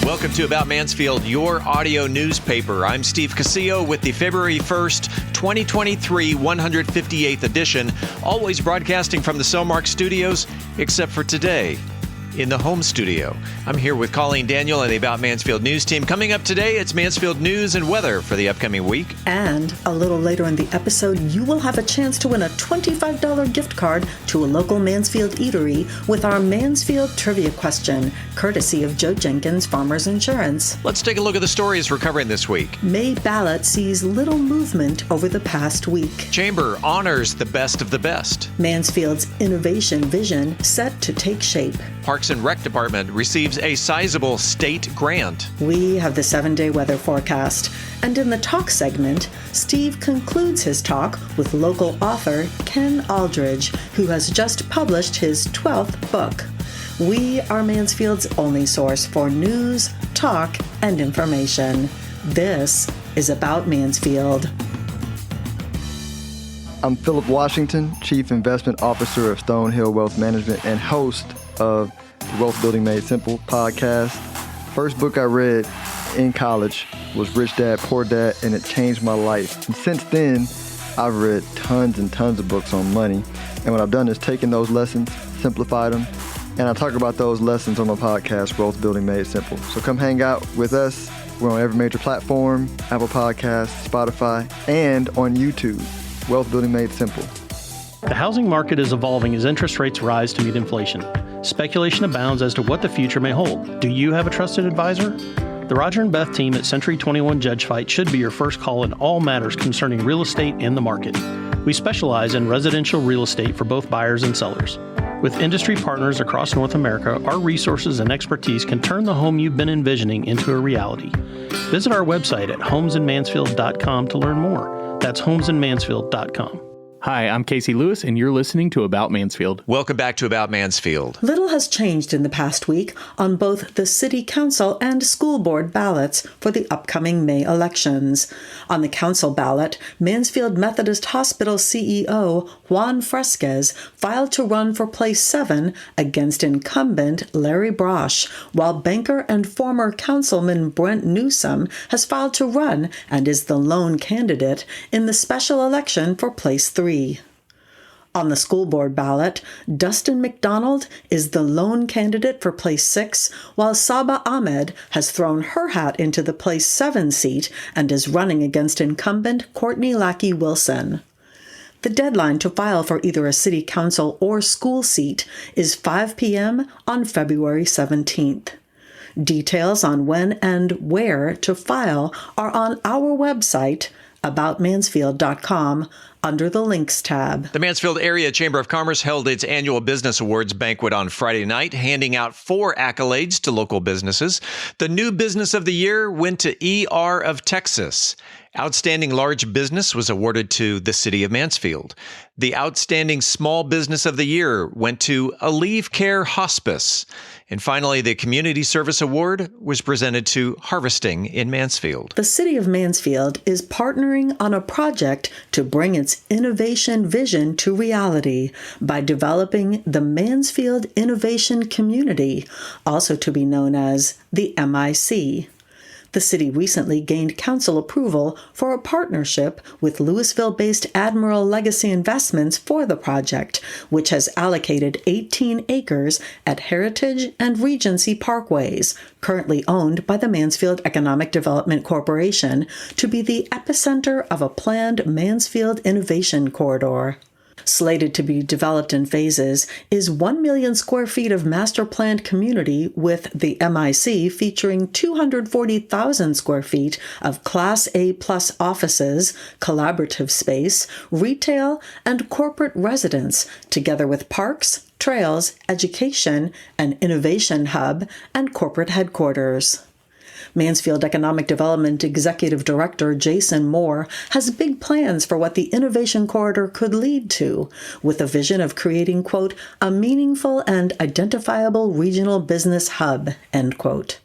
Welcome to About Mansfield, your audio newspaper. I'm Steve Casillo with the February 1st, 2023 158th edition, always broadcasting from the Cellmark Studios, except for today, in the home studio. I'm here with Colleen Daniel and the About Mansfield news team. Coming up today, it's Mansfield news and weather for the upcoming week. And a little later in the episode, you will have a chance to win a $25 gift card to a local Mansfield eatery with our Mansfield Trivia Question, courtesy of Joe Jenkins Farmers Insurance. Let's take a look at the stories we're covering this week. May ballot sees little movement over the past week. Chamber honors the best of the best. Mansfield's innovation vision set to take shape. Parks and Rec Department receives a sizable state grant. We have the 7-day weather forecast. And in the talk segment, Steve concludes his talk with local author Ken Aldridge, who has just published his 12th book. We are Mansfield's only source for news, talk, and information. This is About Mansfield. I'm Philip Washington, Chief Investment Officer of Stonehill Wealth Management and host of the Wealth Building Made Simple podcast. First book I read in college was Rich Dad, Poor Dad, and it changed my life. And since then, I've read tons and tons of books on money. And what I've done is taken those lessons, simplified them, and I talk about those lessons on my podcast, Wealth Building Made Simple. So come hang out with us. We're on every major platform, Apple Podcasts, Spotify, and on YouTube, Wealth Building Made Simple. The housing market is evolving as interest rates rise to meet inflation. Speculation abounds as to what the future may hold. Do you have a trusted advisor? The Roger and Beth team at Century 21 Judge Fight should be your first call in all matters concerning real estate and the market. We specialize in residential real estate for both buyers and sellers. With industry partners across North America, our resources and expertise can turn the home you've been envisioning into a reality. Visit our website at homesinmansfield.com to learn more. That's homesinmansfield.com. Hi, I'm Casey Lewis, and you're listening to About Mansfield. Welcome back to About Mansfield. Little has changed in the past week on both the City Council and School Board ballots for the upcoming May elections. On the Council ballot, Mansfield Methodist Hospital CEO Juan Fresquez filed to run for place 7 against incumbent Larry Brosh, while banker and former Councilman Brent Newsom has filed to run and is the lone candidate in the special election for place 3. On the school board ballot, Dustin McDonald is the lone candidate for place 6, while Saba Ahmed has thrown her hat into the place 7 seat and is running against incumbent Courtney Lackey Wilson. The deadline to file for either a city council or school seat is 5 p.m. on February 17th. Details on when and where to file are on our website, aboutmansfield.com, under the Links tab. The Mansfield Area Chamber of Commerce held its annual Business Awards banquet on Friday night, handing out 4 accolades to local businesses. The new Business of the Year went to ER of Texas. Outstanding Large Business was awarded to the City of Mansfield. The Outstanding Small Business of the Year went to Aleve Care Hospice. And finally, the Community Service Award was presented to Harvesting in Mansfield. The City of Mansfield is partnering on a project to bring its innovation vision to reality by developing the Mansfield Innovation Community, also to be known as the MIC. The city recently gained council approval for a partnership with Louisville-based Admiral Legacy Investments for the project, which has allocated 18 acres at Heritage and Regency Parkways, currently owned by the Mansfield Economic Development Corporation, to be the epicenter of a planned Mansfield Innovation Corridor. Slated to be developed in phases is 1 million square feet of master-planned community with the MIC featuring 240,000 square feet of Class A+ offices, collaborative space, retail, and corporate residence, together with parks, trails, education, an innovation hub, and corporate headquarters. Mansfield Economic Development Executive Director Jason Moore has big plans for what the Innovation Corridor could lead to, with a vision of creating, quote, a meaningful and identifiable regional business hub, end quote.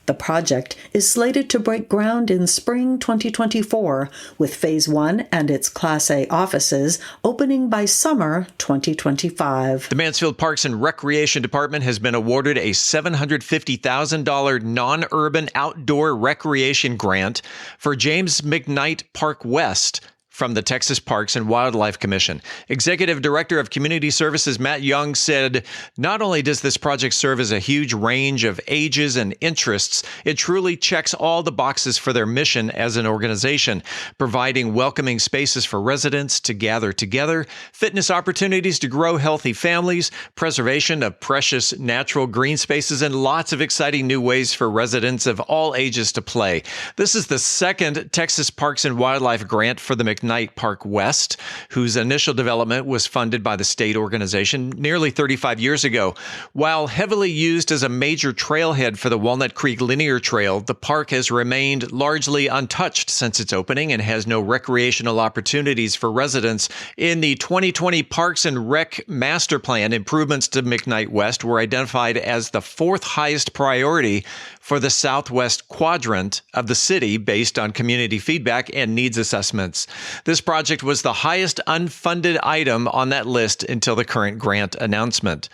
The The project is slated to break ground in spring 2024, with Phase 1 and its Class A offices opening by summer 2025. The Mansfield Parks and Recreation Department has been awarded a $750,000 non-urban outdoor recreation grant for James McKnight Park West from the Texas Parks and Wildlife Commission. Executive Director of Community Services Matt Young said, not only does this project serve as a huge range of ages and interests, it truly checks all the boxes for their mission as an organization, providing welcoming spaces for residents to gather together, fitness opportunities to grow healthy families, preservation of precious natural green spaces, and lots of exciting new ways for residents of all ages to play. This is the second Texas Parks and Wildlife grant for the McKnight Park West, whose initial development was funded by the state organization nearly 35 years ago. While heavily used as a major trailhead for the Walnut Creek Linear Trail, the park has remained largely untouched since its opening and has no recreational opportunities for residents. In the 2020 Parks and Rec Master Plan, improvements to McKnight West were identified as the fourth highest priority for the southwest quadrant of the city based on community feedback and needs assessments. This project was the highest unfunded item on that list until the current grant announcement.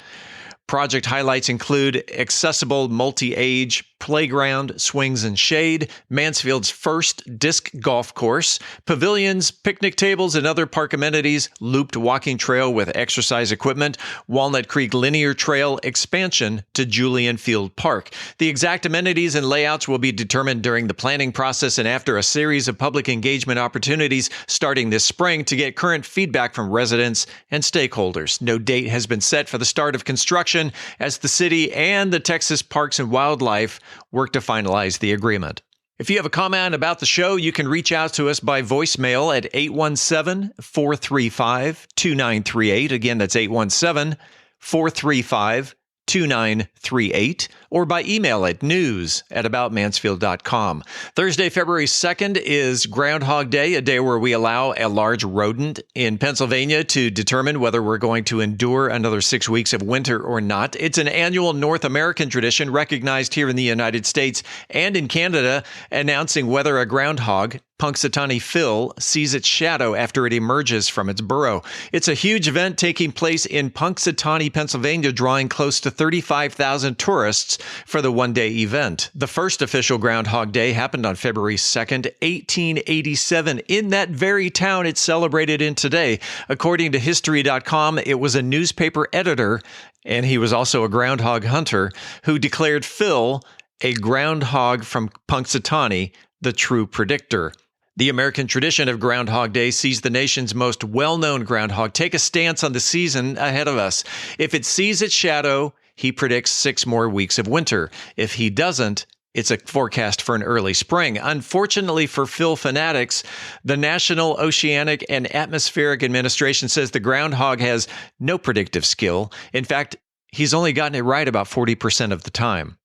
Project highlights include accessible multi-age playground, swings and shade, Mansfield's first disc golf course, pavilions, picnic tables, and other park amenities, looped walking trail with exercise equipment, Walnut Creek Linear Trail expansion to Julian Field Park. The exact amenities and layouts will be determined during the planning process and after a series of public engagement opportunities starting this spring to get current feedback from residents and stakeholders. No date has been set for the start of construction as the city and the Texas Parks and Wildlife work to finalize the agreement. If you have a comment about the show, you can reach out to us by voicemail at 817-435-2938. Again, that's 817-435-2938, or by email at news@aboutmansfield.com. Thursday, February 2nd is Groundhog Day, a day where we allow a large rodent in Pennsylvania to determine whether we're going to endure another 6 weeks of winter or not. It's an annual North American tradition recognized here in the United States and in Canada, announcing whether a groundhog, Punxsutawney Phil, sees its shadow after it emerges from its burrow. It's a huge event taking place in Punxsutawney, Pennsylvania, drawing close to 35,000 tourists for the one-day event. The first official Groundhog Day happened on February 2nd, 1887, in that very town it's celebrated in today. According to History.com, it was a newspaper editor, and he was also a groundhog hunter, who declared Phil, a groundhog from Punxsutawney, the true predictor. The American tradition of Groundhog Day sees the nation's most well-known groundhog take a stance on the season ahead of us. If it sees its shadow, he predicts 6 more weeks of winter. If he doesn't, it's a forecast for an early spring. Unfortunately for Phil fanatics, the National Oceanic and Atmospheric Administration says the groundhog has no predictive skill. In fact, he's only gotten it right about 40% of the time.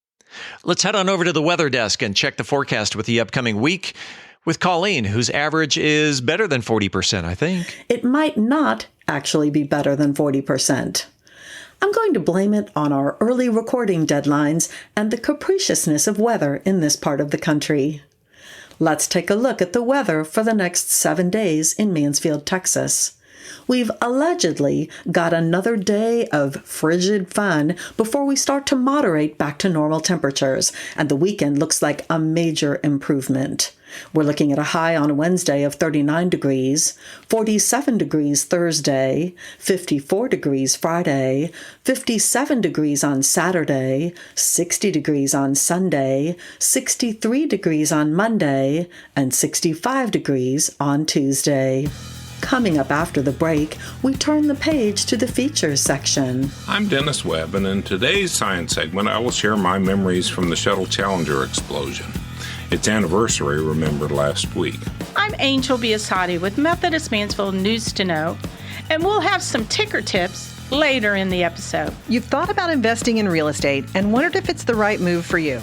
Let's head on over to the weather desk and check the forecast with the upcoming week with Colleen, whose average is better than 40%, I think. It might not actually be better than 40%. I'm going to blame it on our early recording deadlines and the capriciousness of weather in this part of the country. Let's take a look at the weather for the next 7 days in Mansfield, Texas. We've allegedly got another day of frigid fun before we start to moderate back to normal temperatures, and the weekend looks like a major improvement. We're looking at a high on Wednesday of 39 degrees, 47 degrees Thursday, 54 degrees Friday, 57 degrees on Saturday, 60 degrees on Sunday, 63 degrees on Monday, and 65 degrees on Tuesday. Coming up after the break, we turn the page to the features section. I'm Dennis Webb, and in today's science segment, I will share my memories from the Shuttle Challenger explosion. Its anniversary remembered last week. I'm Angel Biasatti with Methodist Mansfield News to Know, and we'll have some ticker tips later in the episode. You've thought about investing in real estate and wondered if it's the right move for you.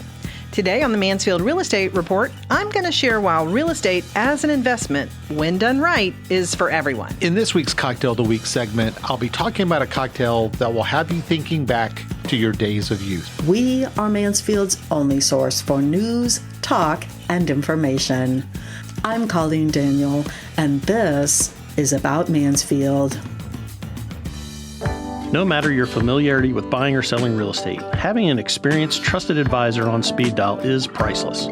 Today on the Mansfield Real Estate Report, I'm going to share why real estate as an investment, when done right, is for everyone. In this week's Cocktail of the Week segment, I'll be talking about a cocktail that will have you thinking back to your days of youth. We are Mansfield's only source for news, talk, and information. I'm Colleen Daniel, and this is About Mansfield. No matter your familiarity with buying or selling real estate, having an experienced, trusted advisor on speed dial is priceless.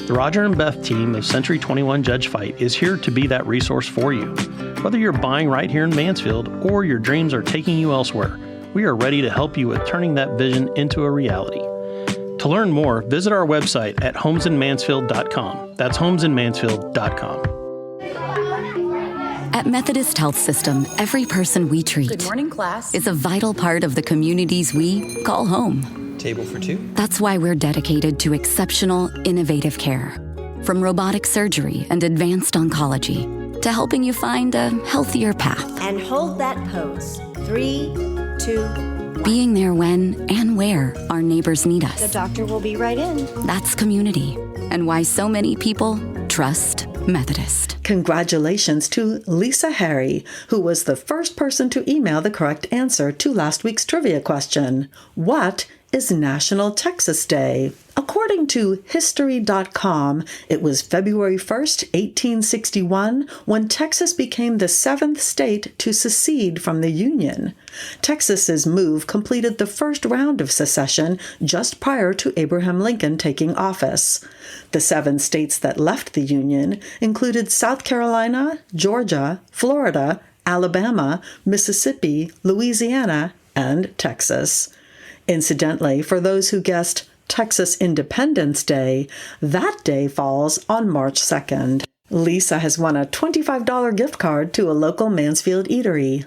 The Roger and Beth team of Century 21 Judge Fight is here to be that resource for you. Whether you're buying right here in Mansfield or your dreams are taking you elsewhere, we are ready to help you with turning that vision into a reality. To learn more, visit our website at homesinmansfield.com. That's homesinmansfield.com. At Methodist Health System, every person we treat is a vital part of the communities we call home. Table for two. That's why we're dedicated to exceptional, innovative care. From robotic surgery and advanced oncology to helping you find a healthier path. And hold that pose. 3, 2, 1. Being there when and where our neighbors need us. The doctor will be right in. That's community, and why so many people trust Methodist. Congratulations to Lisa Harry, who was the first person to email the correct answer to last week's trivia question. What is National Texas Day? According to History.com, it was February 1st, 1861, when Texas became the 7th state to secede from the Union. Texas's move completed the first round of secession just prior to Abraham Lincoln taking office. The 7 states that left the Union included South Carolina, Georgia, Florida, Alabama, Mississippi, Louisiana, and Texas. Incidentally, for those who guessed Texas Independence Day, that day falls on March 2nd. Lisa has won a $25 gift card to a local Mansfield eatery.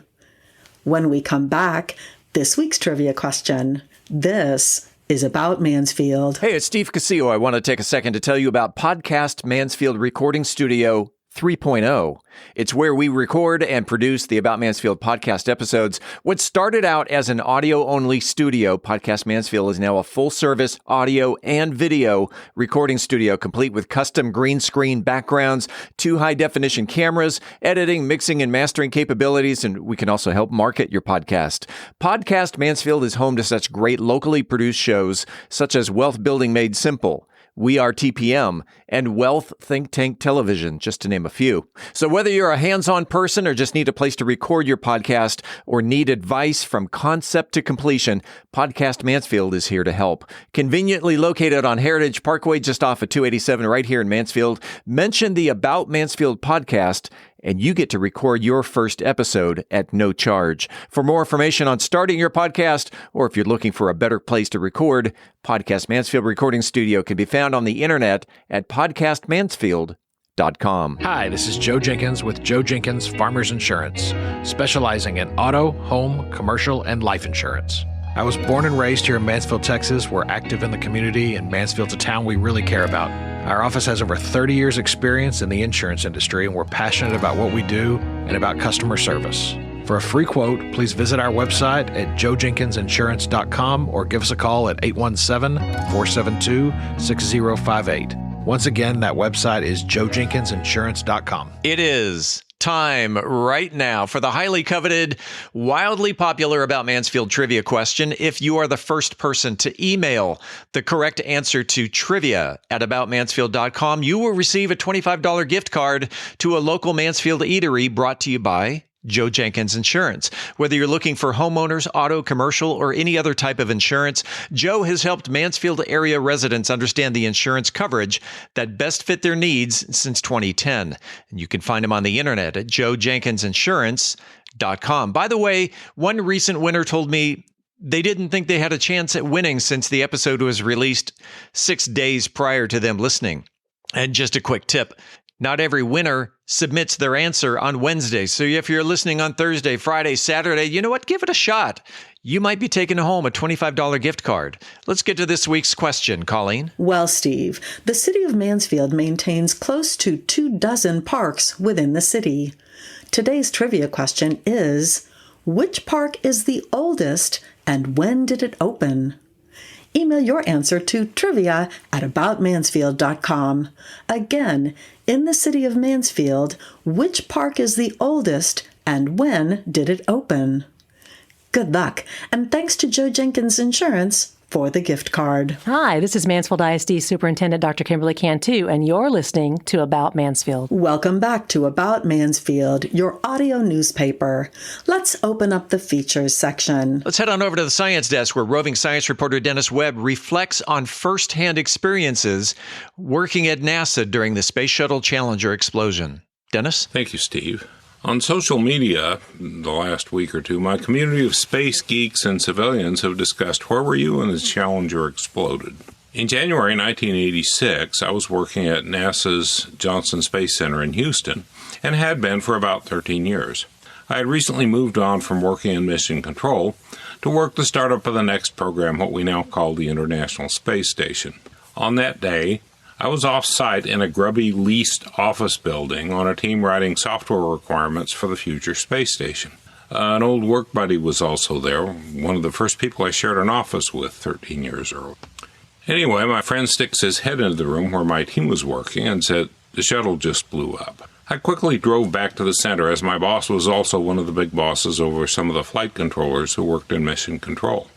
When we come back, this week's trivia question. This is About Mansfield. Hey, it's Steve Casillo. I want to take a second to tell you about Podcast Mansfield Recording Studio 3.0. It's where we record and produce the About Mansfield podcast episodes. What started out as an audio-only studio, Podcast Mansfield is now a full-service audio and video recording studio, complete with custom green screen backgrounds, 2 high-definition cameras, editing, mixing, and mastering capabilities, and we can also help market your podcast. Podcast Mansfield is home to such great locally produced shows, such as Wealth Building Made Simple, We Are TPM, and Wealth Think Tank Television, just to name a few. So whether you're a hands-on person or just need a place to record your podcast or need advice from concept to completion, Podcast Mansfield is here to help. Conveniently located on Heritage Parkway, just off of 287 right here in Mansfield, mention the About Mansfield podcast and you get to record your first episode at no charge. For more information on starting your podcast, or if you're looking for a better place to record, Podcast Mansfield Recording Studio can be found on the internet at podcastmansfield.com. Hi, this is Joe Jenkins with Joe Jenkins Farmers Insurance, specializing in auto, home, commercial, and life insurance. I was born and raised here in Mansfield, Texas. We're active in the community, and Mansfield's a town we really care about. Our office has over 30 years experience in the insurance industry, and we're passionate about what we do and about customer service. For a free quote, please visit our website at joejenkinsinsurance.com or give us a call at 817-472-6058. Once again, that website is joejenkinsinsurance.com. It is time right now for the highly coveted, wildly popular About Mansfield trivia question. If you are the first person to email the correct answer to trivia@aboutmansfield.com, you will receive a $25 gift card to a local Mansfield eatery brought to you by Joe Jenkins Insurance. Whether you're looking for homeowners, auto, commercial, or any other type of insurance, Joe has helped Mansfield area residents understand the insurance coverage that best fit their needs since 2010. And you can find him on the internet at joejenkinsinsurance.com. By the way, one recent winner told me they didn't think they had a chance at winning since the episode was released 6 days prior to them listening. And just a quick tip. Not every winner submits their answer on Wednesday. So if you're listening on Thursday, Friday, Saturday, you know what? Give it a shot. You might be taking home a $25 gift card. Let's get to this week's question, Colleen. Well, Steve, the city of Mansfield maintains close to 24 parks within the city. Today's trivia question is, which park is the oldest and when did it open? Email your answer to trivia@aboutmansfield.com. Again, in the city of Mansfield, which park is the oldest and when did it open? Good luck, and thanks to Joe Jenkins Insurance for the gift card. Hi, this is Mansfield ISD Superintendent Dr. Kimberly Cantu, and you're listening to About Mansfield. Welcome back to About Mansfield, your audio newspaper. Let's open up the features section. Let's head on over to the science desk where roving science reporter Dennis Webb reflects on firsthand experiences working at NASA during the Space Shuttle Challenger explosion. Dennis? Thank you, Steve. On social media, the last week or two, my community of space geeks and civilians have discussed where were you when the Challenger exploded. In January 1986, I was working at NASA's Johnson Space Center in Houston and had been for about 13 years. I had recently moved on from working in mission control to work the startup of the next program, what we now call the International Space Station. On that day, I was off-site in a grubby leased office building on a team writing software requirements for the future space station. An old work buddy was also there, one of the first people I shared an office with 13 years earlier. Anyway, my friend sticks his head into the room where my team was working and said, "The shuttle just blew up." I quickly drove back to the center as my boss was also one of the big bosses over some of the flight controllers who worked in mission control.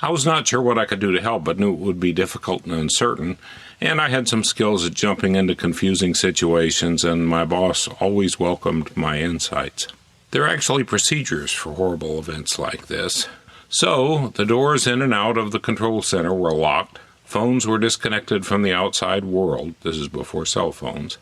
I was not sure what I could do to help, but knew it would be difficult and uncertain, and I had some skills at jumping into confusing situations, and my boss always welcomed my insights. There are actually procedures for horrible events like this. So, the doors in and out of the control center were locked, phones were disconnected from the outside world, this is before cell phones,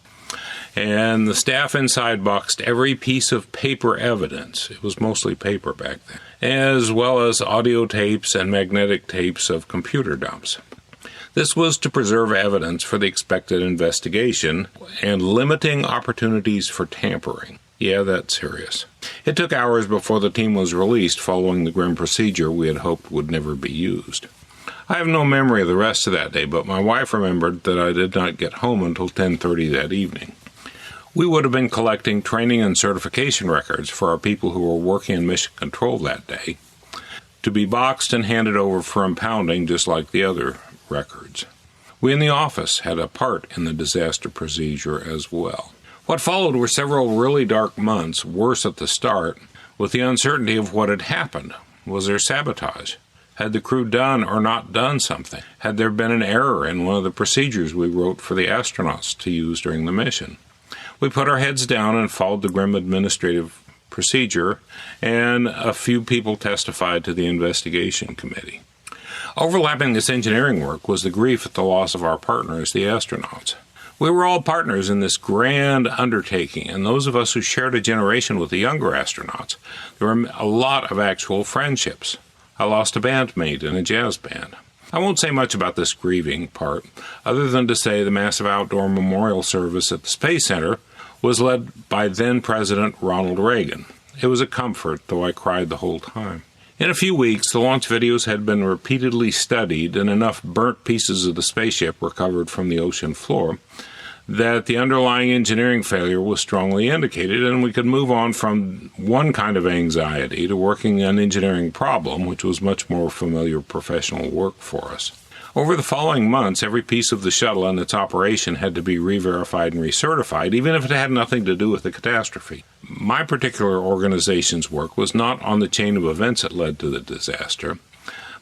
and the staff inside boxed every piece of paper evidence, it was mostly paper back then, as well as audio tapes and magnetic tapes of computer dumps. This was to preserve evidence for the expected investigation and limiting opportunities for tampering. Yeah, that's serious. It took hours before the team was released following the grim procedure we had hoped would never be used. I have no memory of the rest of that day, but my wife remembered that I did not get home until 10:30 that evening. We would have been collecting training and certification records for our people who were working in mission control that day, to be boxed and handed over for impounding just like the other records. We in the office had a part in the disaster procedure as well. What followed were several really dark months, worse at the start, with the uncertainty of what had happened. Was there sabotage? Had the crew done or not done something? Had there been an error in one of the procedures we wrote for the astronauts to use during the mission? We put our heads down and followed the grim administrative procedure, and a few people testified to the investigation committee. Overlapping this engineering work was the grief at the loss of our partners, the astronauts. We were all partners in this grand undertaking, and those of us who shared a generation with the younger astronauts, there were a lot of actual friendships. I lost a bandmate in a jazz band. I won't say much about this grieving part, other than to say the massive outdoor memorial service at the Space Center was led by then-President Ronald Reagan. It was a comfort, though I cried the whole time. In a few weeks, the launch videos had been repeatedly studied, and enough burnt pieces of the spaceship recovered from the ocean floor that the underlying engineering failure was strongly indicated, and we could move on from one kind of anxiety to working an engineering problem, which was much more familiar professional work for us. Over the following months, every piece of the shuttle and its operation had to be re-verified and recertified, even if it had nothing to do with the catastrophe. My particular organization's work was not on the chain of events that led to the disaster,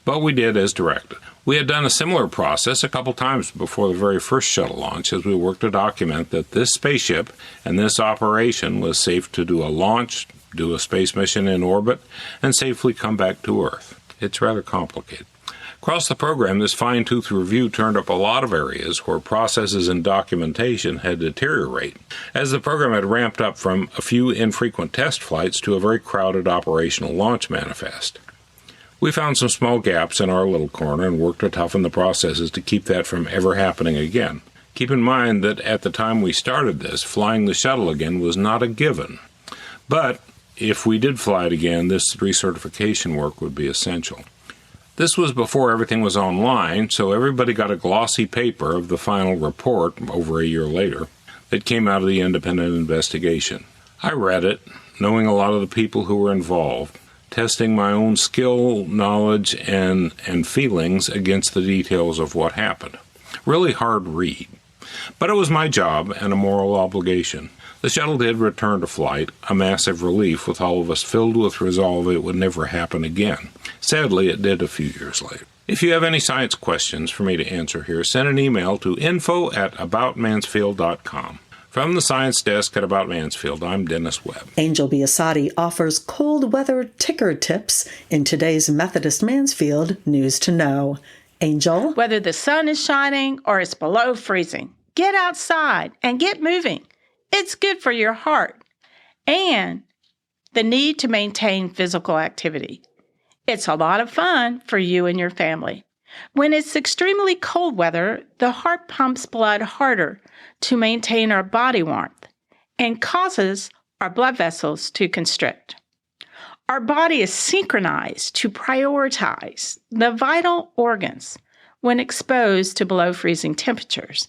but we did as directed. We had done a similar process a couple times before the very first shuttle launch, as we worked to document that this spaceship and this operation was safe to do a launch, do a space mission in orbit, and safely come back to Earth. It's rather complicated. Across the program, this fine-tooth review turned up a lot of areas where processes and documentation had deteriorated, as the program had ramped up from a few infrequent test flights to a very crowded operational launch manifest. We found some small gaps in our little corner and worked to toughen the processes to keep that from ever happening again. Keep in mind that at the time we started this, flying the shuttle again was not a given. But if we did fly it again, this recertification work would be essential. This was before everything was online, so everybody got a glossy paper of the final report over a year later that came out of the independent investigation. I read it, knowing a lot of the people who were involved, testing my own skill, knowledge, and feelings against the details of what happened. Really hard read. But it was my job and a moral obligation. The shuttle did return to flight, a massive relief with all of us filled with resolve it would never happen again. Sadly, it did a few years later. If you have any science questions for me to answer here, send an email to info@aboutmansfield.com. From the Science Desk at About Mansfield, I'm Dennis Webb. Angel Biasatti offers cold weather ticker tips in today's Methodist Mansfield News to Know. Angel? Whether the sun is shining or it's below freezing, get outside and get moving. It's good for your heart and the need to maintain physical activity. It's a lot of fun for you and your family. When it's extremely cold weather, the heart pumps blood harder to maintain our body warmth and causes our blood vessels to constrict. Our body is synchronized to prioritize the vital organs when exposed to below freezing temperatures.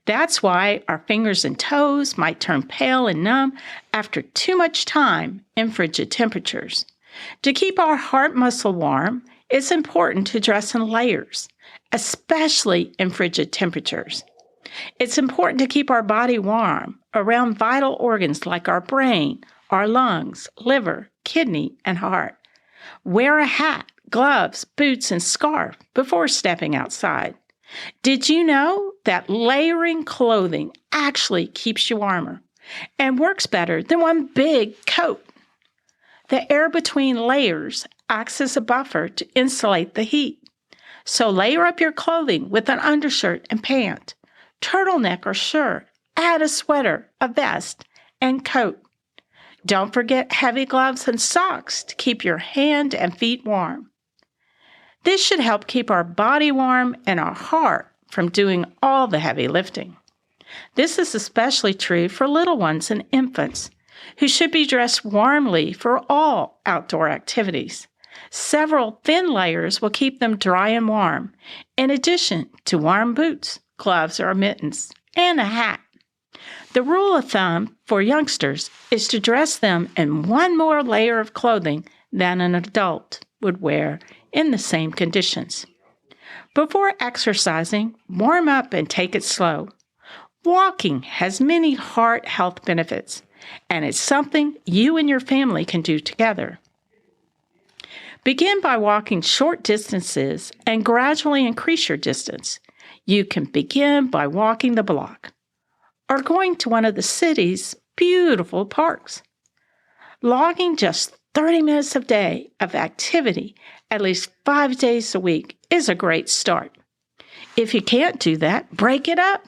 That's why our fingers and toes might turn pale and numb after too much time in frigid temperatures. To keep our heart muscle warm, it's important to dress in layers, especially in frigid temperatures. It's important to keep our body warm around vital organs like our brain, our lungs, liver, kidney, and heart. Wear a hat, gloves, boots, and scarf before stepping outside. Did you know that layering clothing actually keeps you warmer and works better than one big coat? The air between layers acts as a buffer to insulate the heat. So layer up your clothing with an undershirt and pant, turtleneck or shirt, add a sweater, a vest, and coat. Don't forget heavy gloves and socks to keep your hand and feet warm. This should help keep our body warm and our heart from doing all the heavy lifting. This is especially true for little ones and infants, who should be dressed warmly for all outdoor activities. Several thin layers will keep them dry and warm, in addition to warm boots, gloves or mittens, and a hat. The rule of thumb for youngsters is to dress them in one more layer of clothing than an adult would wear in the same conditions. Before exercising, warm up and take it slow. Walking has many heart health benefits, and it's something you and your family can do together. Begin by walking short distances and gradually increase your distance. You can begin by walking the block or going to one of the city's beautiful parks. Logging just 30 minutes a day of activity at least 5 days a week is a great start. If you can't do that, break it up.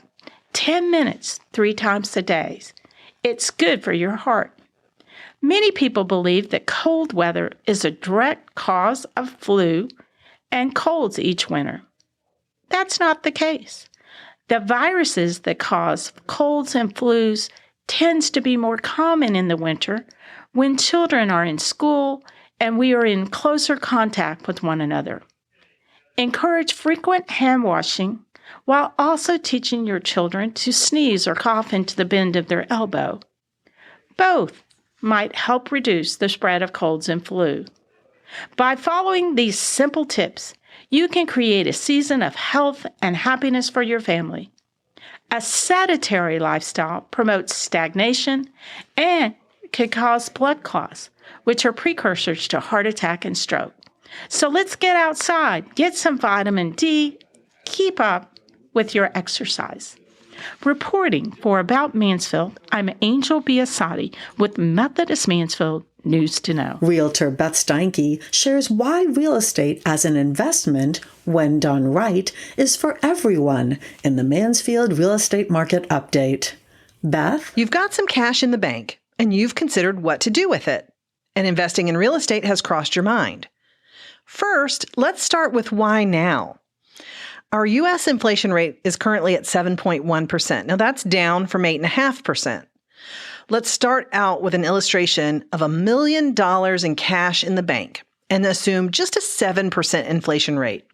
10 minutes 3 times a day. It's good for your heart. Many people believe that cold weather is a direct cause of flu and colds each winter. That's not the case. The viruses that cause colds and flus tends to be more common in the winter when children are in school and we are in closer contact with one another. Encourage frequent hand washing while also teaching your children to sneeze or cough into the bend of their elbow. Both might help reduce the spread of colds and flu. By following these simple tips, you can create a season of health and happiness for your family. A sedentary lifestyle promotes stagnation and can cause blood clots, which are precursors to heart attack and stroke. So let's get outside, get some vitamin D, keep up with your exercise. Reporting for About Mansfield, I'm Angel Biasatti with Methodist Mansfield News to Know. Realtor Beth Steinke shares why real estate as an investment, when done right, is for everyone in the Mansfield Real Estate Market update. Beth? You've got some cash in the bank, and you've considered what to do with it. And investing in real estate has crossed your mind. First, let's start with why now. Our U.S. inflation rate is currently at 7.1%. Now that's down from 8.5%. Let's start out with an illustration of $1 million in cash in the bank and assume just a 7% inflation rate.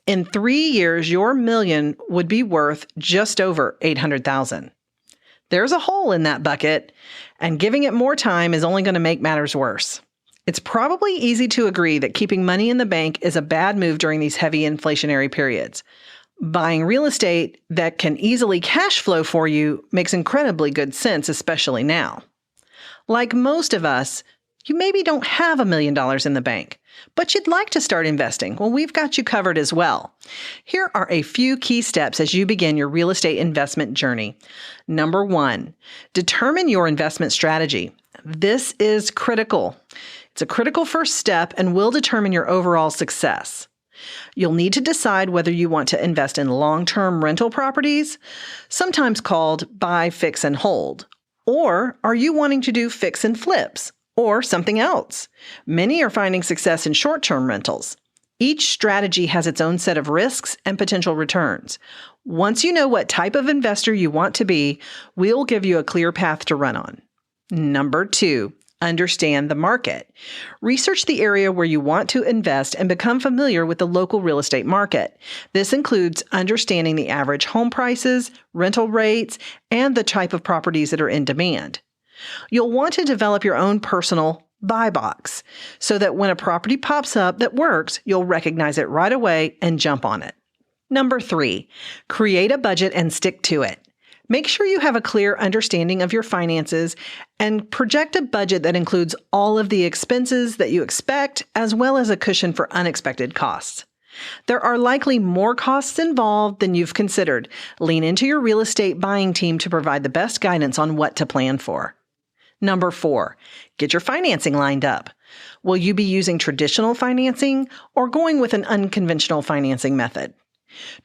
In 3 years, your million would be worth just over $800,000. There's a hole in that bucket, and giving it more time is only going to make matters worse. It's probably easy to agree that keeping money in the bank is a bad move during these heavy inflationary periods. Buying real estate that can easily cash flow for you makes incredibly good sense, especially now. Like most of us, you maybe don't have $1 million in the bank, but you'd like to start investing. Well, we've got you covered as well. Here are a few key steps as you begin your real estate investment journey. Number 1, determine your investment strategy. This is critical. It's a critical first step and will determine your overall success. You'll need to decide whether you want to invest in long-term rental properties, sometimes called buy, fix, and hold, or are you wanting to do fix and flips, or something else? Many are finding success in short-term rentals. Each strategy has its own set of risks and potential returns. Once you know what type of investor you want to be, we'll give you a clear path to run on. Number 2, understand the market. Research the area where you want to invest and become familiar with the local real estate market. This includes understanding the average home prices, rental rates, and the type of properties that are in demand. You'll want to develop your own personal buy box so that when a property pops up that works, you'll recognize it right away and jump on it. Number 3, create a budget and stick to it. Make sure you have a clear understanding of your finances and project a budget that includes all of the expenses that you expect, as well as a cushion for unexpected costs. There are likely more costs involved than you've considered. Lean into your real estate buying team to provide the best guidance on what to plan for. Number 4, get your financing lined up. Will you be using traditional financing or going with an unconventional financing method?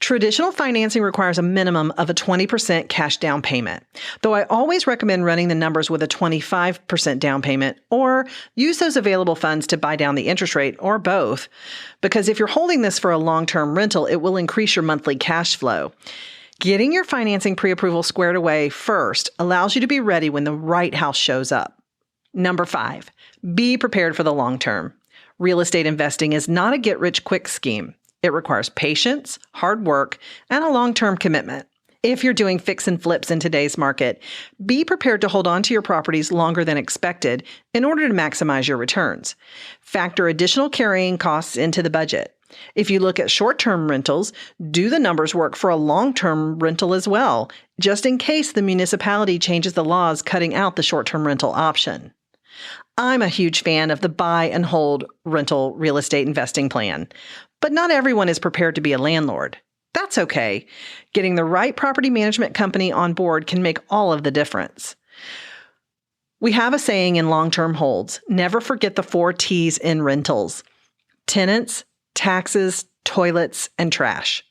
Traditional financing requires a minimum of a 20% cash down payment, though I always recommend running the numbers with a 25% down payment or use those available funds to buy down the interest rate or both, because if you're holding this for a long-term rental, it will increase your monthly cash flow. Getting your financing pre-approval squared away first allows you to be ready when the right house shows up. Number 5, be prepared for the long term. Real estate investing is not a get-rich-quick scheme. It requires patience, hard work, and a long-term commitment. If you're doing fix and flips in today's market, be prepared to hold on to your properties longer than expected in order to maximize your returns. Factor additional carrying costs into the budget. If you look at short-term rentals, do the numbers work for a long-term rental as well, just in case the municipality changes the laws cutting out the short-term rental option. I'm a huge fan of the buy and hold rental real estate investing plan, but not everyone is prepared to be a landlord. That's okay. Getting the right property management company on board can make all of the difference. We have a saying in long-term holds, never forget the 4 T's in rentals: tenants, taxes, toilets, and trash.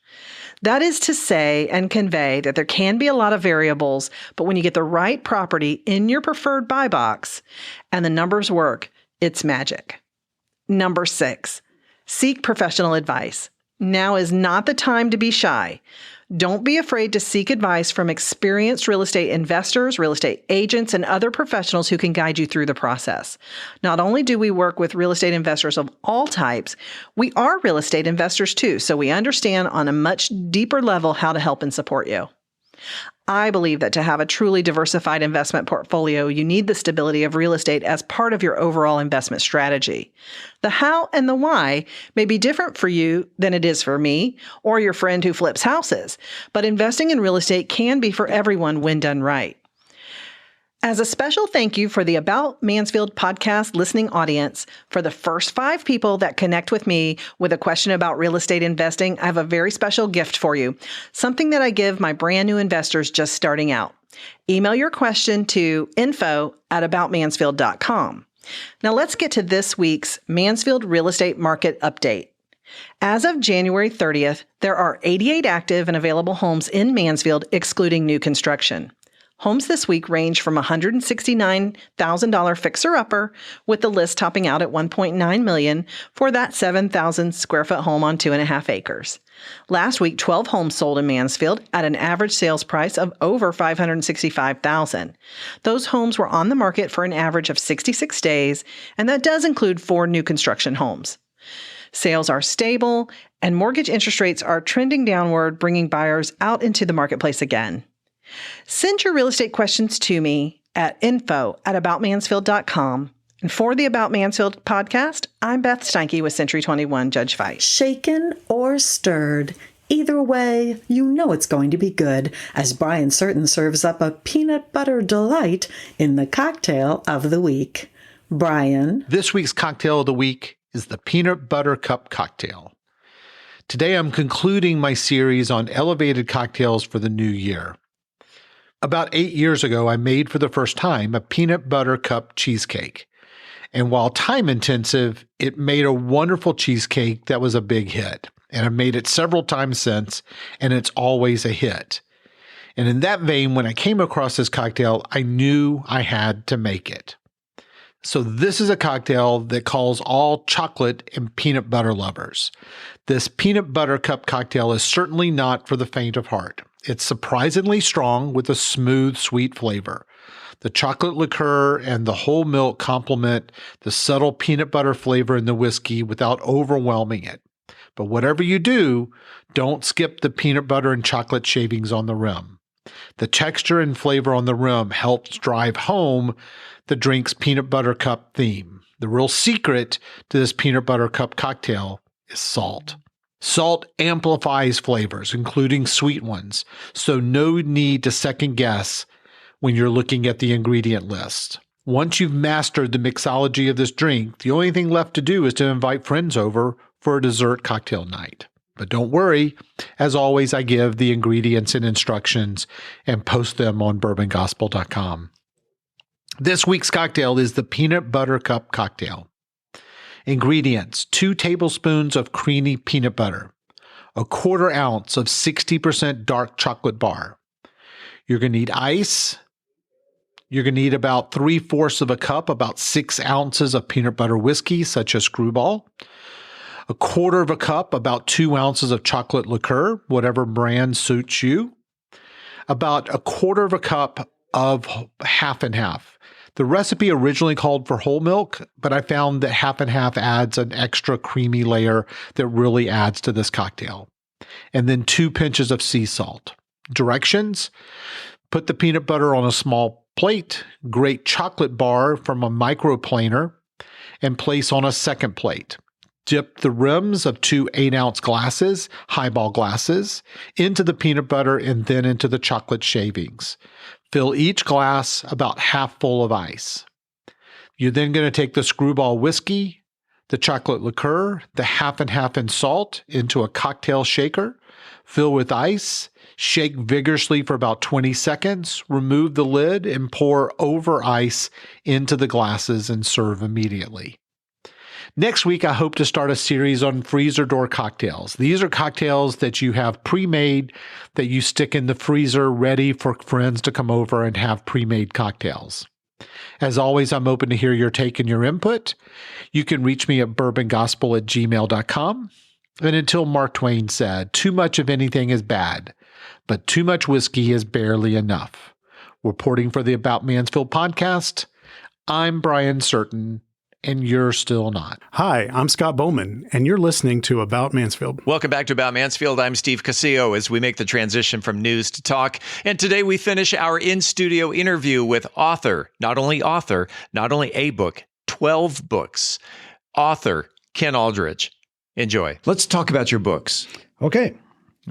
That is to say and convey that there can be a lot of variables, but when you get the right property in your preferred buy box and the numbers work, it's magic. Number 6, seek professional advice. Now is not the time to be shy. Don't be afraid to seek advice from experienced real estate investors, real estate agents, and other professionals who can guide you through the process. Not only do we work with real estate investors of all types, we are real estate investors too, so we understand on a much deeper level how to help and support you. I believe that to have a truly diversified investment portfolio, you need the stability of real estate as part of your overall investment strategy. The how and the why may be different for you than it is for me or your friend who flips houses, but investing in real estate can be for everyone when done right. As a special thank you for the About Mansfield podcast listening audience, for the first 5 people that connect with me with a question about real estate investing, I have a very special gift for you, something that I give my brand new investors just starting out. Email your question to info@aboutmansfield.com. Now let's get to this week's Mansfield Real Estate Market Update. As of January 30th, there are 88 active and available homes in Mansfield, excluding new construction. Homes this week range from $169,000 fixer-upper, with the list topping out at $1.9 million for that 7,000 square foot home on 2.5 acres. Last week, 12 homes sold in Mansfield at an average sales price of over $565,000. Those homes were on the market for an average of 66 days, and that does include 4 new construction homes. Sales are stable, and mortgage interest rates are trending downward, bringing buyers out into the marketplace again. Send your real estate questions to me at info@aboutmansfield.com. And for the About Mansfield podcast, I'm Beth Steinke with Century 21 Judge Fight. Shaken or stirred, Either way, you know it's going to be good, as Brian Certain serves up a peanut butter delight in the cocktail of the week. Brian. This week's cocktail of the week is the Peanut Butter Cup Cocktail. Today I'm concluding my series on elevated cocktails for the new year. About 8 years ago, I made for the first time a peanut butter cup cheesecake. And while time intensive, it made a wonderful cheesecake that was a big hit. And I've made it several times since, and it's always a hit. And in that vein, when I came across this cocktail, I knew I had to make it. So this is a cocktail that calls all chocolate and peanut butter lovers. This peanut butter cup cocktail is certainly not for the faint of heart. It's surprisingly strong with a smooth, sweet flavor. The chocolate liqueur and the whole milk complement the subtle peanut butter flavor in the whiskey without overwhelming it. But whatever you do, don't skip the peanut butter and chocolate shavings on the rim. The texture and flavor on the rim helps drive home the drink's peanut butter cup theme. The real secret to this peanut butter cup cocktail is salt. Salt amplifies flavors, including sweet ones, so no need to second guess when you're looking at the ingredient list. Once you've mastered the mixology of this drink, the only thing left to do is to invite friends over for a dessert cocktail night. But don't worry, as always, I give the ingredients and instructions and post them on bourbongospel.com. This week's cocktail is the Peanut Butter Cup Cocktail. Ingredients: 2 tablespoons of creamy peanut butter, a 1/4 ounce of 60% dark chocolate bar. You're going to need ice. You're going to need about 3/4 of a cup, about 6 ounces of peanut butter whiskey, such as Screwball. A 1/4 of a cup, about 2 ounces of chocolate liqueur, whatever brand suits you. About a 1/4 of a cup of half and half. The recipe originally called for whole milk, but I found that half and half adds an extra creamy layer that really adds to this cocktail. And then 2 pinches of sea salt. Directions: put the peanut butter on a small plate, grate chocolate bar from a microplaner, and place on a second plate. Dip the rims of 2 8-ounce glasses, highball glasses, into the peanut butter and then into the chocolate shavings. Fill each glass about half full of ice. You're then going to take the Screwball whiskey, the chocolate liqueur, the half and half in salt into a cocktail shaker, fill with ice, shake vigorously for about 20 seconds, remove the lid, and pour over ice into the glasses and serve immediately. Next week, I hope to start a series on freezer door cocktails. These are cocktails that you have pre-made that you stick in the freezer ready for friends to come over and have pre-made cocktails. As always, I'm open to hear your take and your input. You can reach me at bourbongospel@gmail.com. And until Mark Twain said, too much of anything is bad, but too much whiskey is barely enough. Reporting for the About Mansfield podcast, I'm Brian Certain, and you're still not. Hi, I'm Scott Bowman, and you're listening to About Mansfield. Welcome back to About Mansfield. I'm Steve Casillo as we make the transition from news to talk. And today we finish our in-studio interview with not only a book, 12 books, author Ken Aldridge. Enjoy. Let's talk about your books. Okay.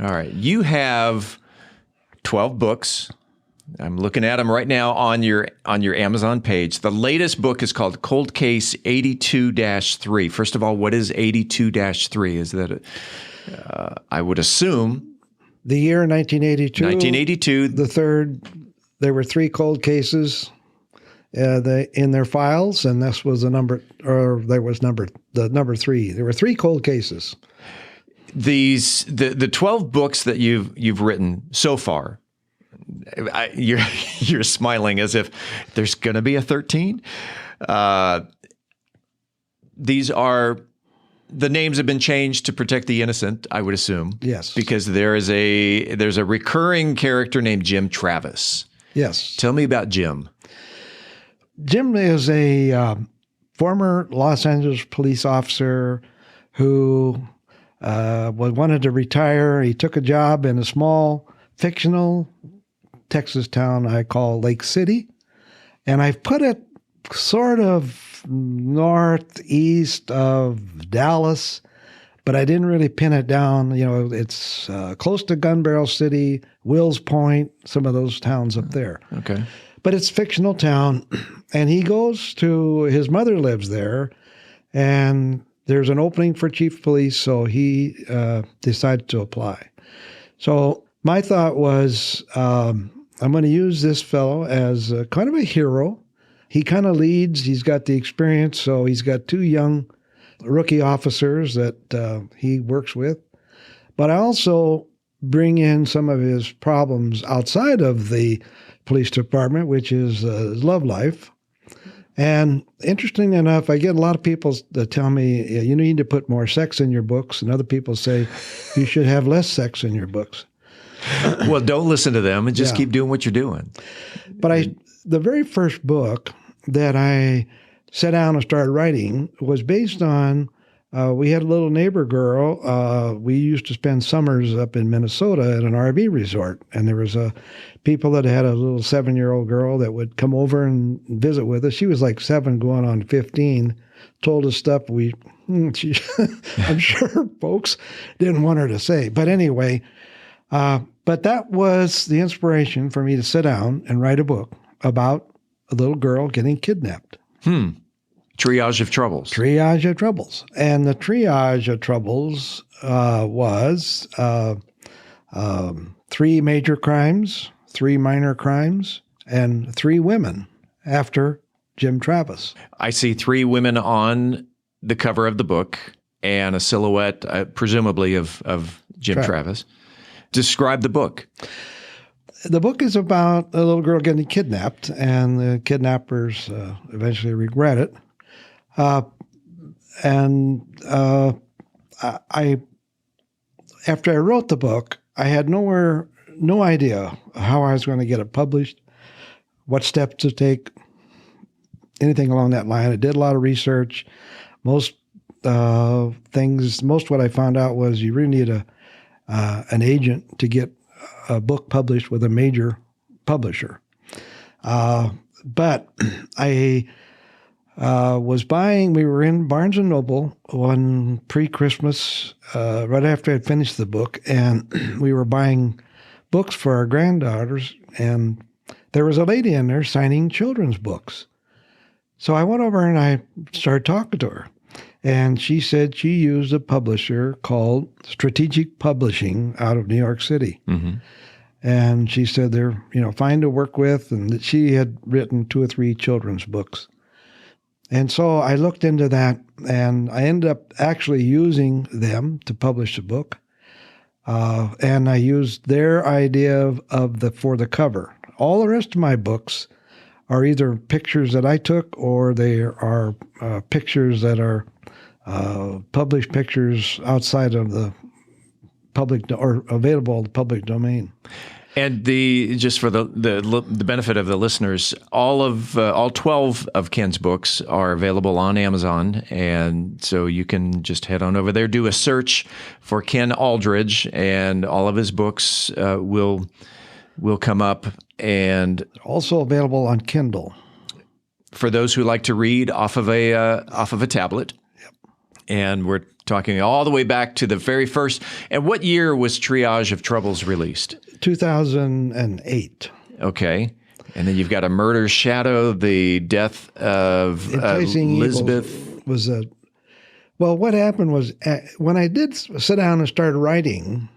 All right. You have 12 books. I'm looking at them right now on your Amazon page. The latest book is called Cold Case 82-3. First of all, what is 82-3? Is that I would assume the year 1982. 1982. The third. There were 3 cold cases in their files, and this was the number 3. There were 3 cold cases. The 12 books that you've written so far. You're smiling as if there's going to be a 13. These are the names have been changed to protect the innocent, I would assume. Yes, because there's a recurring character named Jim Travis. Yes, tell me about Jim. Jim is a former Los Angeles police officer who wanted to retire. He took a job in a small fictional Texas town I call Lake City, and I've put it sort of northeast of Dallas, but I didn't really pin it down. You know, it's close to Gun Barrel City, Wills Point, some of those towns up there. Okay. But it's a fictional town, and he goes to, his mother lives there, and there's an opening for chief of police, so he decided to apply. So my thought was, I'm going to use this fellow as kind of a hero. He kind of leads. He's got the experience, so he's got 2 young rookie officers that he works with. But I also bring in some of his problems outside of the police department, which is his love life. And interesting enough, I get a lot of people that tell me, you need to put more sex in your books, and other people say you should have less sex in your books. Well, don't listen to them and just keep doing what you're doing. But the very first book that I sat down and started writing was based on, we had a little neighbor girl. We used to spend summers up in Minnesota at an RV resort, and there was people that had a little 7-year-old girl that would come over and visit with us. She was like 7 going on 15, told us stuff I'm sure folks didn't want her to say. But anyway, but that was the inspiration for me to sit down and write a book about a little girl getting kidnapped. Triage of Troubles. Triage of Troubles. And the triage of troubles was 3 major crimes, 3 minor crimes, and 3 women after Jim Travis. I see 3 women on the cover of the book and a silhouette, presumably of Jim Travis. Describe the book. The book is about a little girl getting kidnapped, and the kidnappers eventually regret it. After I wrote the book, I had no idea how I was going to get it published, what steps to take, anything along that line. I did a lot of research. Most what I found out was you really need an agent to get a book published with a major publisher. But I we were in Barnes & Noble one pre-Christmas, right after I'd finished the book, and we were buying books for our granddaughters, and there was a lady in there signing children's books. So I went over and I started talking to her, and she said she used a publisher called Strategic Publishing out of New York City. Mm-hmm. And she said they're, fine to work with, and that she had written 2 or 3 children's books. And so I looked into that, and I ended up actually using them to publish the book. And I used their idea for the cover. All the rest of my books are either pictures that I took, or they are pictures that are published pictures outside of the public or available in the public domain. And just for the benefit of the listeners, all 12 of Ken's books are available on Amazon, and so you can just head on over there, do a search for Ken Aldridge, and all of his books will come up. And also available on Kindle for those who like to read off of a tablet. Yep. And we're talking all the way back to the very first. And what year was Triage of Troubles released? 2008. Okay. And then you've got A Murder's Shadow, the death of Elizabeth. What happened was when I did sit down and start writing,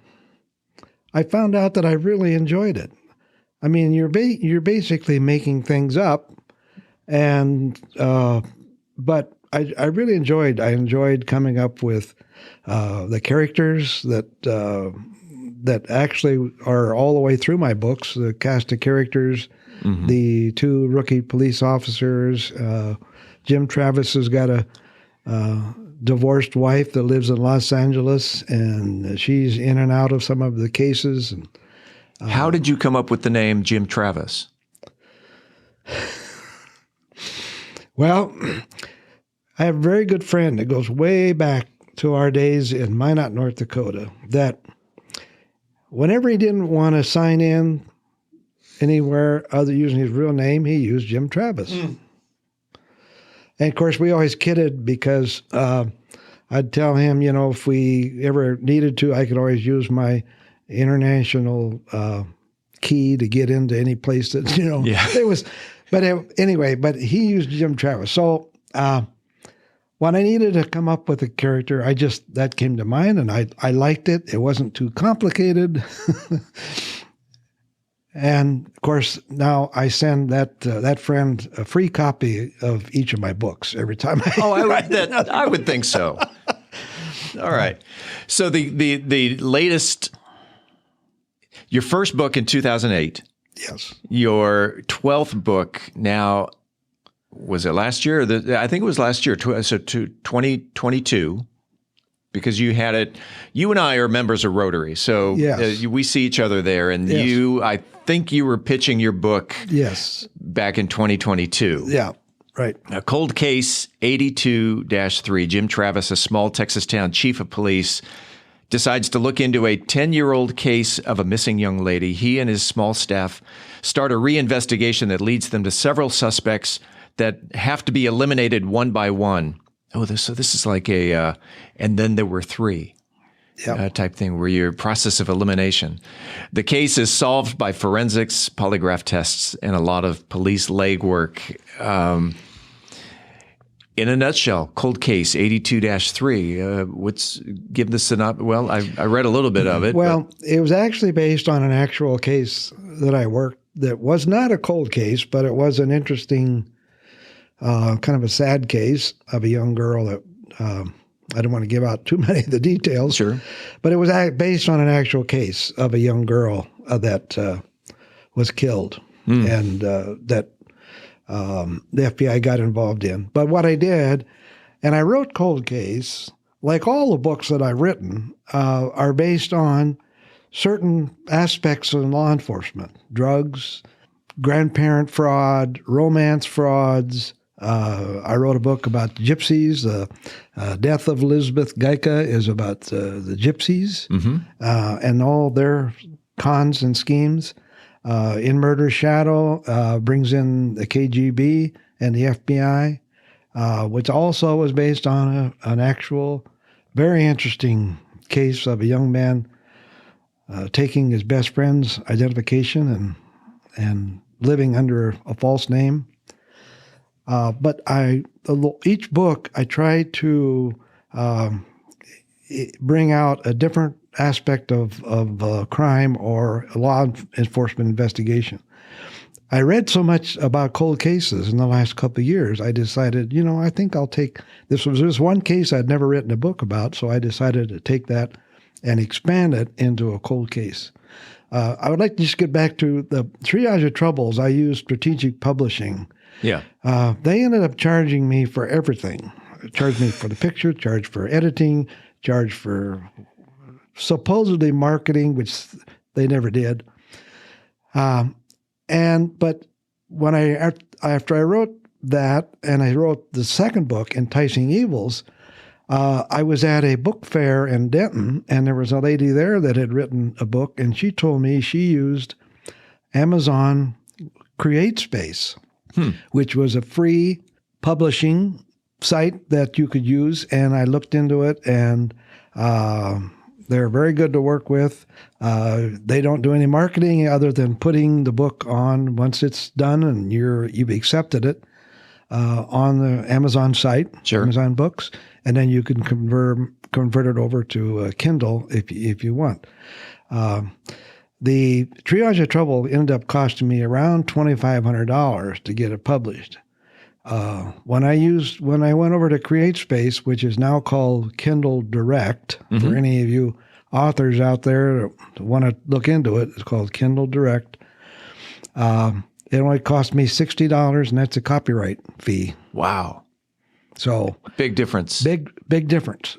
I found out that I really enjoyed it. I mean, you're basically making things up, but I really enjoyed. I enjoyed coming up with the characters that actually are all the way through my books. The cast of characters, mm-hmm. the 2 rookie police officers. Jim Travis has got a divorced wife that lives in Los Angeles, and she's in and out of some of the cases. And how did you come up with the name Jim Travis? Well, I have a very good friend that goes way back to our days in Minot, North Dakota, that whenever he didn't want to sign in anywhere other using his real name, he used Jim Travis. Mm. And, of course, we always kidded because I'd tell him, if we ever needed to, I could always use my international key to get into any place that, it was. But anyway, but he used Jim Travis. So when I needed to come up with a character, that came to mind, and I liked it. It wasn't too complicated. And of course, now I send that friend a free copy of each of my books every time. I would think so. All right. So the latest, your first book in 2008. Yes. Your 12th book now, was it last year? I think it was last year. So 2022. Because you had it, you and I are members of Rotary, so yes. We see each other there. And yes. I think you were pitching your book yes. back in 2022. Yeah, right. A Cold Case 82-3. Jim Travis, a small Texas town chief of police, decides to look into a 10-year-old case of a missing young lady. He and his small staff start a reinvestigation that leads them to several suspects that have to be eliminated one by one. Oh, so this is like a, and then there were three type thing where you're process of elimination. The case is solved by forensics, polygraph tests, and a lot of police legwork. In a nutshell, Cold Case 82-3. Give the synopsis. Well, I read a little bit of it. Well, it was actually based on an actual case that I worked that was not a cold case, but it was an interesting kind of a sad case of a young girl that I don't want to give out too many of the details. Sure. But it was based on an actual case of a young girl that was killed and that the FBI got involved in. But what I did, and I wrote Cold Case, like all the books that I've written, are based on certain aspects of law enforcement: drugs, grandparent fraud, romance frauds. I wrote a book about gypsies. The death of Elizabeth Geika is about the gypsies and all their cons and schemes. In Murder's Shadow brings in the KGB and the FBI, which also was based on an actual very interesting case of a young man taking his best friend's identification and living under a false name. But each book, I try to bring out a different aspect of crime or a law enforcement investigation. I read so much about cold cases in the last couple of years, I decided, I think I'll take – this one case I'd never written a book about, so I decided to take that and expand it into a cold case. I would like to just get back to the Triage of Troubles. I used Strategic Publishing. Yeah. They ended up charging me for everything. Charged me for the picture, charged for editing, charged for supposedly marketing, which they never did. But when after I wrote that, and I wrote the second book, Enticing Evils, I was at a book fair in Denton, and there was a lady there that had written a book, and she told me she used Amazon CreateSpace, which was a free publishing site that you could use. And I looked into it, and they're very good to work with. They don't do any marketing other than putting the book on once it's done and you've accepted it on the Amazon site, sure. Amazon Books, and then you can convert it over to Kindle if you want. The Triage of Trouble ended up costing me around $2,500 to get it published. When I went over to CreateSpace, which is now called Kindle Direct, for any of you authors out there that want to look into it, it's called Kindle Direct. It only cost me $60, and that's a copyright fee. Wow! So big difference. Big difference.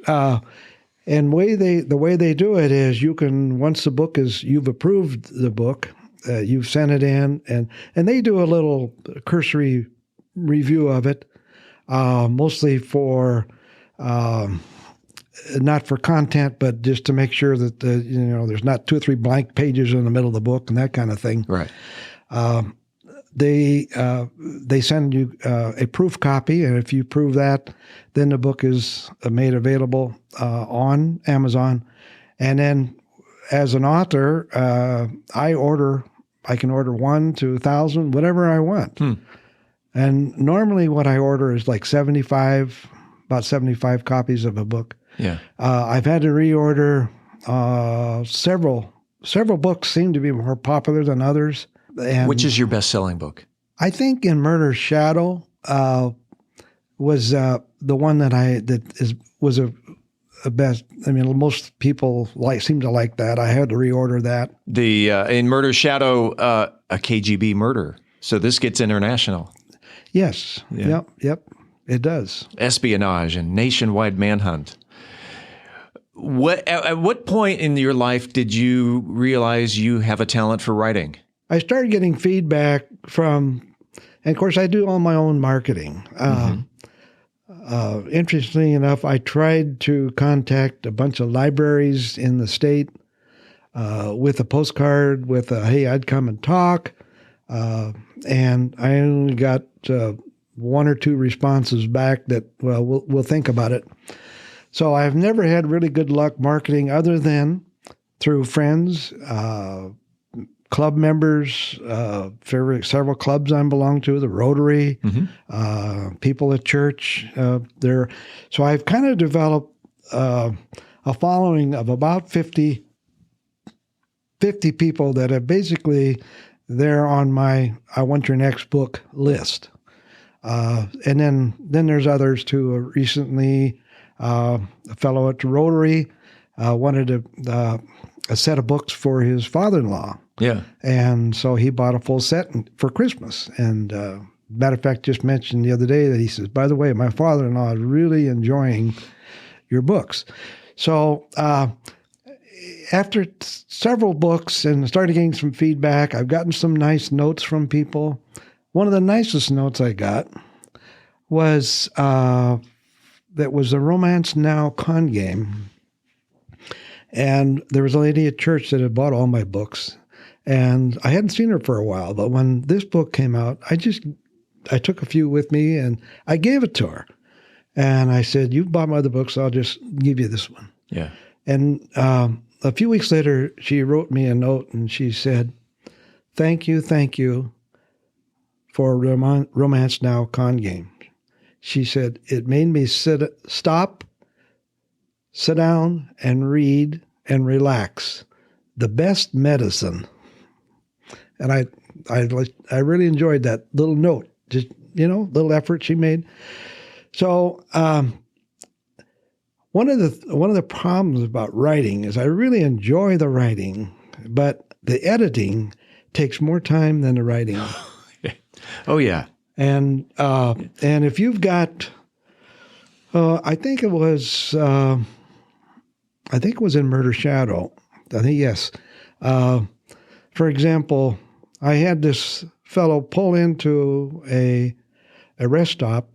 And the way they do it is you can, once the book is, you've approved the book, you've sent it in, and they do a little cursory review of it, mostly for not for content, but just to make sure that there's not 2 or 3 blank pages in the middle of the book and that kind of thing. Right. they send you a proof copy, and if you prove that, then the book is made available on Amazon. And then, as an author, I can order 1 to 1,000, whatever I want. And normally, what I order is like about 75 copies of a book. Yeah. I've had to reorder several books. Seem to be more popular than others. And which is your best-selling book? I think In Murder's Shadow was the one was a best. I mean, most people seem to like that. I had to reorder that. The In Murder's Shadow, a KGB murder. So this gets international. Yes. Yeah. Yep. It does. Espionage and nationwide manhunt. At what point in your life did you realize you have a talent for writing? I started getting feedback from, and of course, I do all my own marketing. Interestingly enough, I tried to contact a bunch of libraries in the state with a postcard with hey, I'd come and talk. And I only got 1 or 2 responses back that, well, we'll think about it. So I've never had really good luck marketing other than through friends, club members, several clubs I belong to, the Rotary, people at church. So I've kind of developed a following of about 50 people that have basically, they're on my I want your next book list. And then there's others too. Recently, a fellow at the Rotary wanted a set of books for his father-in-law. Yeah. And so he bought a full set for Christmas. And matter of fact, just mentioned the other day that he says, by the way, my father-in-law is really enjoying your books. So after several books and started getting some feedback, I've gotten some nice notes from people. One of the nicest notes I got was that was a Romance Now con game. And there was a lady at church that had bought all my books. And I hadn't seen her for a while, but when this book came out, I took a few with me and I gave it to her. And I said, you've bought my other books, so I'll just give you this one. Yeah. And a few weeks later, she wrote me a note and she said, thank you for Romance Now con game. She said, it made me stop, sit down, and read and relax. The best medicine. And I really enjoyed that little note, just, little effort she made. So one of the problems about writing is I really enjoy the writing, but the editing takes more time than the writing. Oh yeah. And if you've got, I think it was In Murder Shadow. I think yes. For example, I had this fellow pull into a rest stop,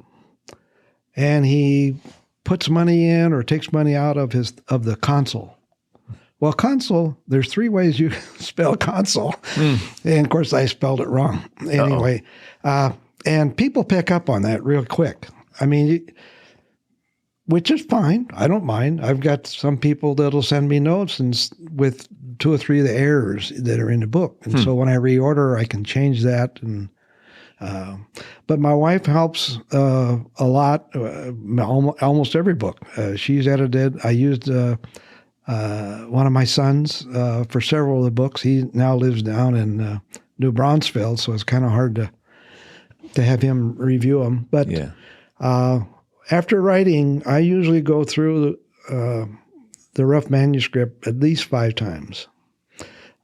and he puts money in or takes money out of the console. Well, console, there's 3 ways you spell console. And of course, I spelled it wrong. Anyway, and people pick up on that real quick. I mean, which is fine. I don't mind. I've got some people that'll send me notes and with 2 or 3 of the errors that are in the book. And so when I reorder, I can change that. And but my wife helps a lot, almost every book. She's edited. I used one of my sons for several of the books. He now lives down in New Braunfels, so it's kind of hard to have him review them. But after writing, I usually go through the rough manuscript at least 5 times.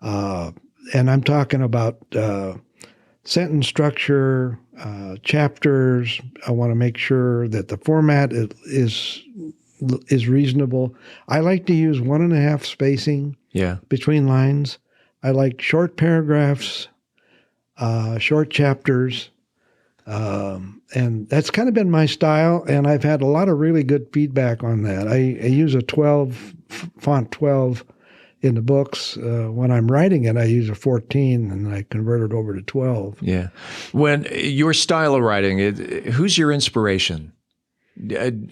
And I'm talking about sentence structure, chapters. I want to make sure that the format is reasonable. I like to use 1.5 spacing between lines. I like short paragraphs, short chapters. And that's kind of been my style, and I've had a lot of really good feedback on that. I use a font 12 in the books. When I'm writing it, I use a 14 and I convert it over to 12. Yeah. When your style of writing, who's your inspiration?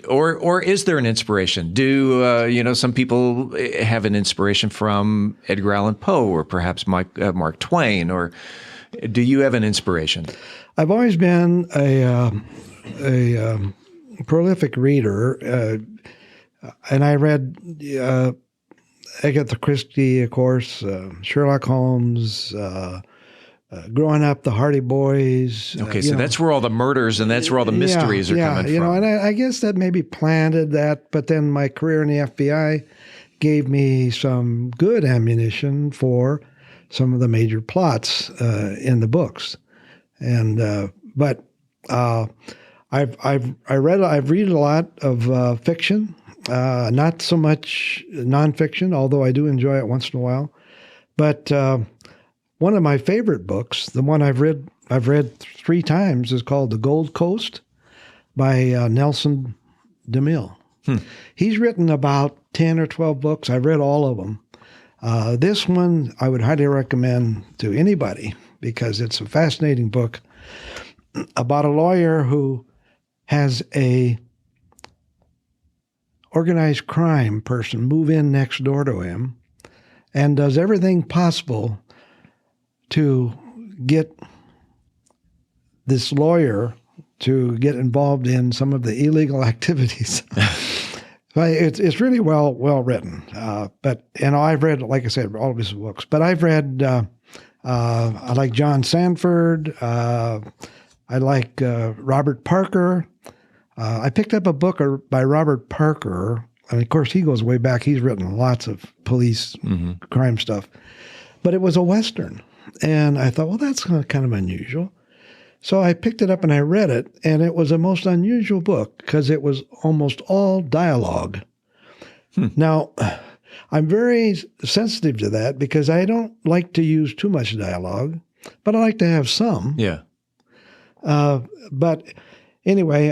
Or is there an inspiration? Do some people have an inspiration from Edgar Allan Poe or perhaps Mark Twain? Or do you have an inspiration? I've always been a prolific reader, and I read Agatha Christie, of course, Sherlock Holmes. Growing up, the Hardy Boys. Okay, so that's where all the murders and that's where all the mysteries are coming from. And I guess that maybe planted that, but then my career in the FBI gave me some good ammunition for some of the major plots in the books. And I've read a lot of fiction, not so much nonfiction, although I do enjoy it once in a while. But one of my favorite books, the one I've read 3 times, is called The Gold Coast by Nelson DeMille. He's written about 10 or 12 books. I've read all of them. This one I would highly recommend to anybody because it's a fascinating book about a lawyer who has a organized crime person move in next door to him and does everything possible to get this lawyer to get involved in some of the illegal activities. It's really well written. But I've read, like I said, all of his books. But I've read, I like John Sanford. I like Robert Parker. I picked up a book by Robert Parker. And of course, he goes way back. He's written lots of police crime stuff. But it was a Western. And I thought, well, that's kind of unusual. So I picked it up and I read it, and it was a most unusual book because it was almost all dialogue. Now, I'm very sensitive to that because I don't like to use too much dialogue, but I like to have some. Yeah. But anyway,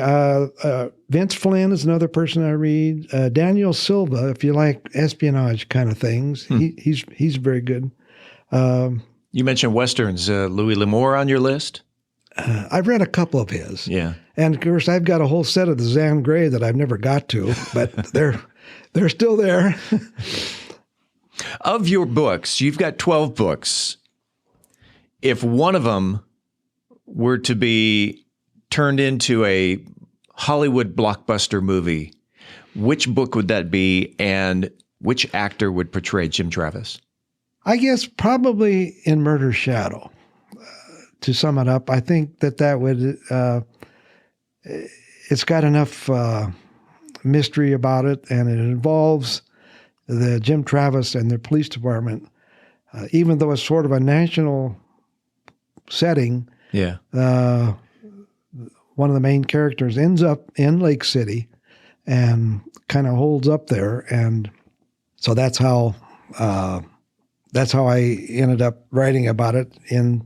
Vince Flynn is another person I read. Daniel Silva, if you like espionage kind of things, he's very good. You mentioned Westerns. Louis L'Amour on your list? I've read a couple of his. Yeah. And of course, I've got a whole set of the Zan Grey that I've never got to, but they're still there. Of your books, you've got 12 books. If one of them were to be turned into a Hollywood blockbuster movie, which book would that be, and which actor would portray Jim Travis? I guess probably in Murder's Shadow. To sum it up, I think that would, it's got enough mystery about it, and it involves the Jim Travis and the police department. Even though it's sort of a national setting, one of the main characters ends up in Lake City and kind of holds up there, and so that's how I ended up writing about it in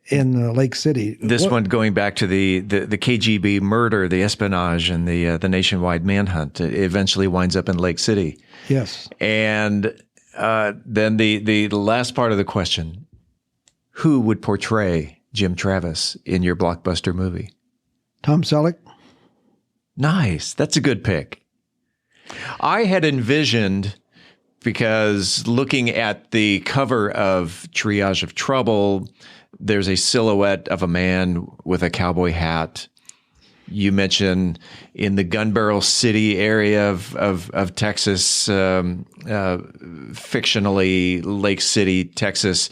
Lake City. This one going back to the KGB murder, the espionage, and the nationwide manhunt. It eventually winds up in Lake City. Yes. And then the last part of the question: who would portray Jim Travis in your blockbuster movie? Tom Selleck. Nice. That's a good pick. I had envisioned, because looking at the cover of Triage of Trouble, there's a silhouette of a man with a cowboy hat. You mentioned in the Gun Barrel City area of Texas, fictionally Lake City, Texas.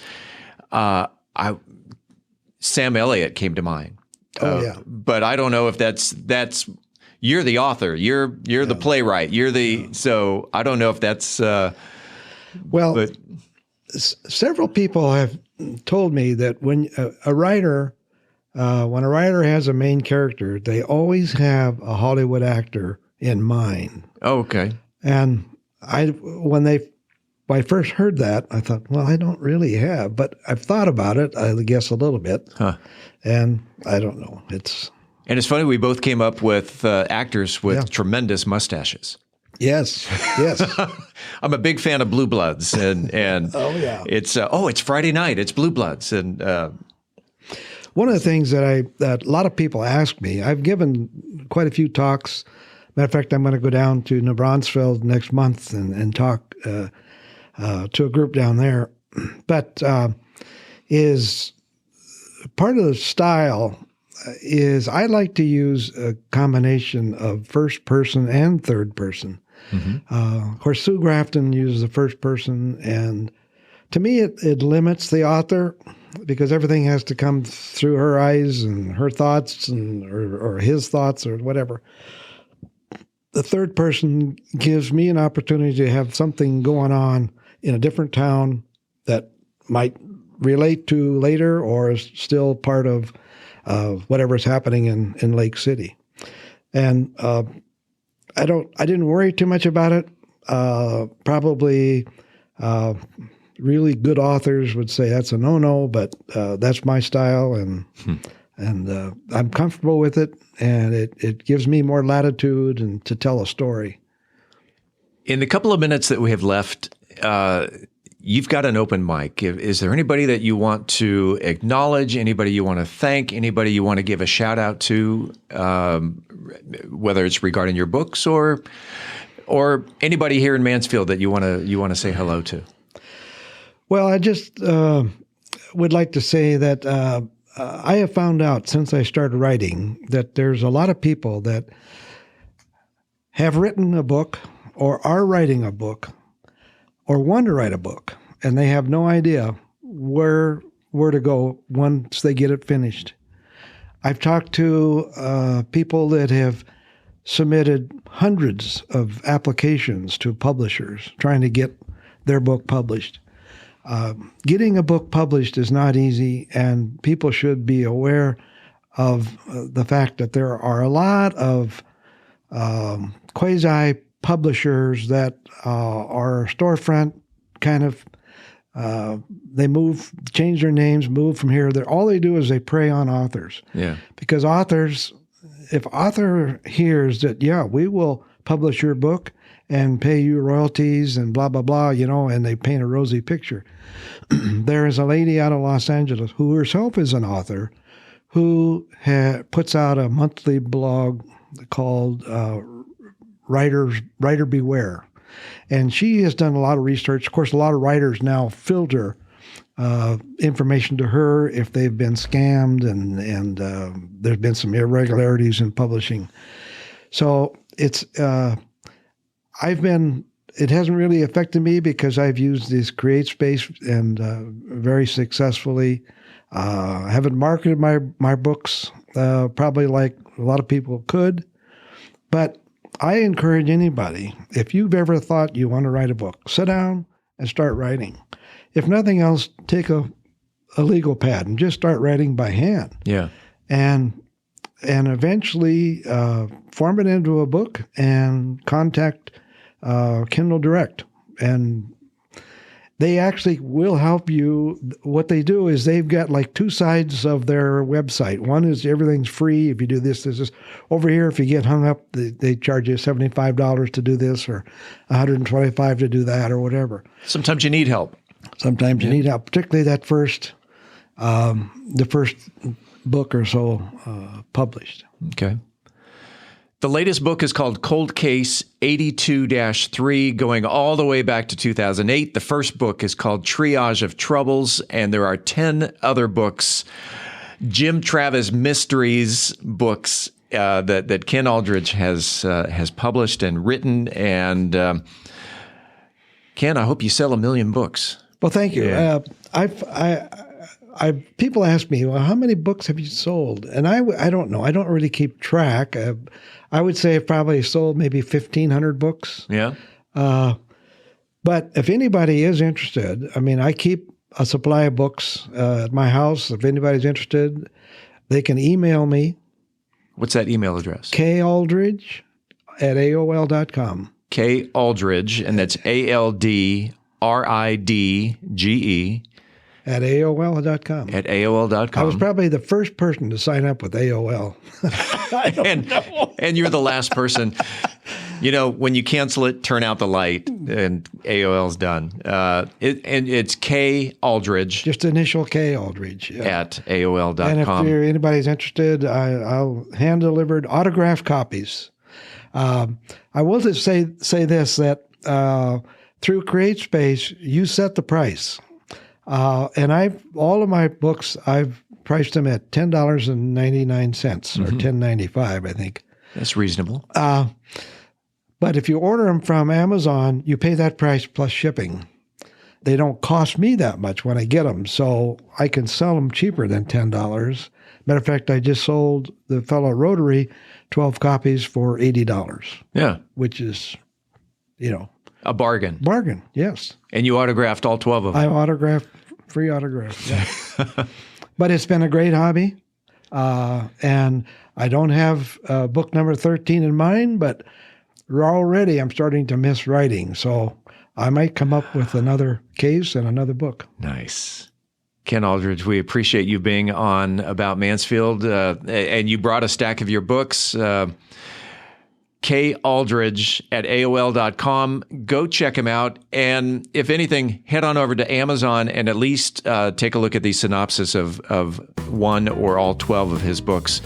Sam Elliott came to mind. But I don't know if that's you're the author. You're the playwright. So I don't know if that's several people have told me that when a writer has a main character, they always have a Hollywood actor in mind. Oh, okay. And when I first heard that, I thought, well, I don't really have, but I've thought about it, I guess a little bit. And I don't know. And it's funny, we both came up with actors with tremendous mustaches. Yes. I'm a big fan of Blue Bloods, and oh yeah, it's Friday night. It's Blue Bloods, and one of the things that a lot of people ask me. I've given quite a few talks. Matter of fact, I'm going to go down to New Braunfels next month and talk to a group down there. But is part of the style is I like to use a combination of first person and third person. Of course, Sue Grafton uses the first person, and to me, it limits the author because everything has to come through her eyes and her thoughts or his thoughts or whatever. The third person gives me an opportunity to have something going on in a different town that might relate to later or is still part of whatever's happening in Lake City. And I didn't worry too much about it. Probably really good authors would say that's a no-no, but that's my style, and I'm comfortable with it, and it gives me more latitude and to tell a story. In the couple of minutes that we have left, you've got an open mic. Is there anybody that you want to acknowledge, anybody you want to thank, anybody you want to give a shout out to, whether it's regarding your books or anybody here in Mansfield that you want to say hello to? Well, I just would like to say that I have found out since I started writing that there's a lot of people that have written a book or are writing a book or want to write a book, and they have no idea where to go once they get it finished. I've talked to people that have submitted hundreds of applications to publishers trying to get their book published. Getting a book published is not easy, and people should be aware of the fact that there are a lot of quasi-publishers that are storefront kind of, they change their names, move from here. All they do is they prey on authors. Yeah. Because if author hears that, yeah, we will publish your book and pay you royalties and blah, blah, blah, and they paint a rosy picture. There is a lady out of Los Angeles who herself is an author who puts out a monthly blog called Writer Beware. And she has done a lot of research. Of course, a lot of writers now filter information to her if they've been scammed and there's been some irregularities in publishing. So it hasn't really affected me because I've used this Create Space and very successfully. I haven't marketed my books probably like a lot of people could, but I encourage anybody, if you've ever thought you want to write a book, sit down and start writing. If nothing else, take a legal pad and just start writing by hand. Yeah. And eventually form it into a book and contact Kindle Direct. And they actually will help you. What they do is they've got like two sides of their website. One is everything's free. If you do this. Over here, if you get hung up, they charge you $75 to do this or $125 to do that or whatever. Sometimes you need help. Sometimes you need help, particularly that the first book or so published. Okay. The latest book is called Cold Case 82-3, going all the way back to 2008. The first book is called Triage of Troubles, and there are 10 other books, Jim Travis Mysteries books that Ken Aldridge has published and written. And Ken, I hope you sell 1 million books. Well, thank you. Yeah. People ask me, well, how many books have you sold? And I don't know. I don't really keep track. I would say I've probably sold maybe 1,500 books. Yeah. But if anybody is interested, I keep a supply of books at my house. If anybody's interested, they can email me. What's that email address? kaldridge@aol.com. K Aldridge, and that's ALDRIDGE. At AOL.com. At AOL.com. I was probably the first person to sign up with AOL. And you're the last person. When you cancel it, turn out the light, and AOL's done. It's K Aldridge. Just initial K Aldridge. Yeah. At AOL.com. And if anybody's interested, I'll hand-delivered autographed copies. I will just say this, that through CreateSpace, you set the price. And all of my books, I've priced them at $10.99 or $10.95, I think. That's reasonable. But if you order them from Amazon, you pay that price plus shipping. They don't cost me that much when I get them, so I can sell them cheaper than $10. Matter of fact, I just sold the fellow Rotary 12 copies for $80. Yeah. Which is, a bargain. Bargain, yes. And you autographed all 12 of them. I autographed, free autograph. Yeah. But it's been a great hobby. And I don't have book number 13 in mind, but already I'm starting to miss writing. So I might come up with another case and another book. Nice. Ken Aldridge, we appreciate you being on About Mansfield. And you brought a stack of your books. K Aldridge at AOL.com. Go check him out. And if anything, head on over to Amazon and at least take a look at the synopsis of one or all 12 of his books.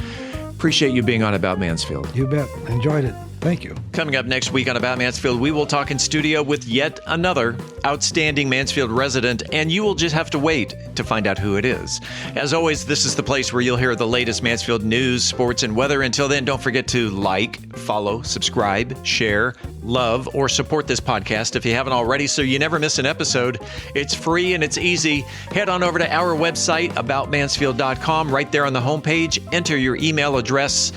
Appreciate you being on About Mansfield. You bet. Enjoyed it. Thank you. Coming up next week on About Mansfield, we will talk in studio with yet another outstanding Mansfield resident, and you will just have to wait to find out who it is. As always, this is the place where you'll hear the latest Mansfield news, sports, and weather. Until then, don't forget to like, follow, subscribe, share, love, or support this podcast if you haven't already so you never miss an episode. It's free and it's easy. Head on over to our website, aboutmansfield.com. Right there on the homepage, enter your email address.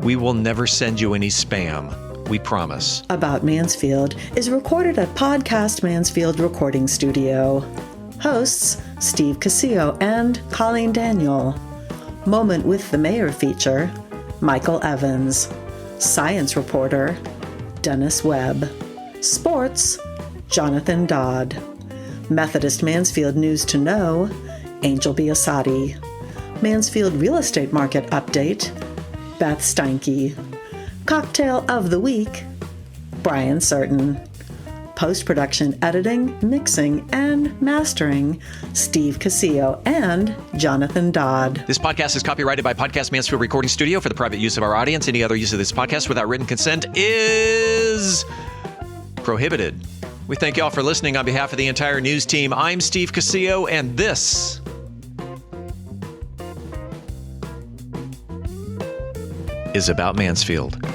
We will never send you any spam. We promise. About Mansfield is recorded at Podcast Mansfield Recording Studio. Hosts Steve Casillo and Colleen Daniel. Moment with the Mayor feature Michael Evans. Science reporter Dennis Webb. Sports Jonathan Dodd. Methodist Mansfield News to Know Angel Biasatti. Mansfield Real Estate Market Update Beth Steinke. Cocktail of the Week, Brian Certain. Post-production editing, mixing, and mastering, Steve Casillo and Jonathan Dodd. This podcast is copyrighted by Podcast Mansfield Recording Studio for the private use of our audience. Any other use of this podcast without written consent is prohibited. We thank you all for listening on behalf of the entire news team. I'm Steve Casillo, and this is About Mansfield.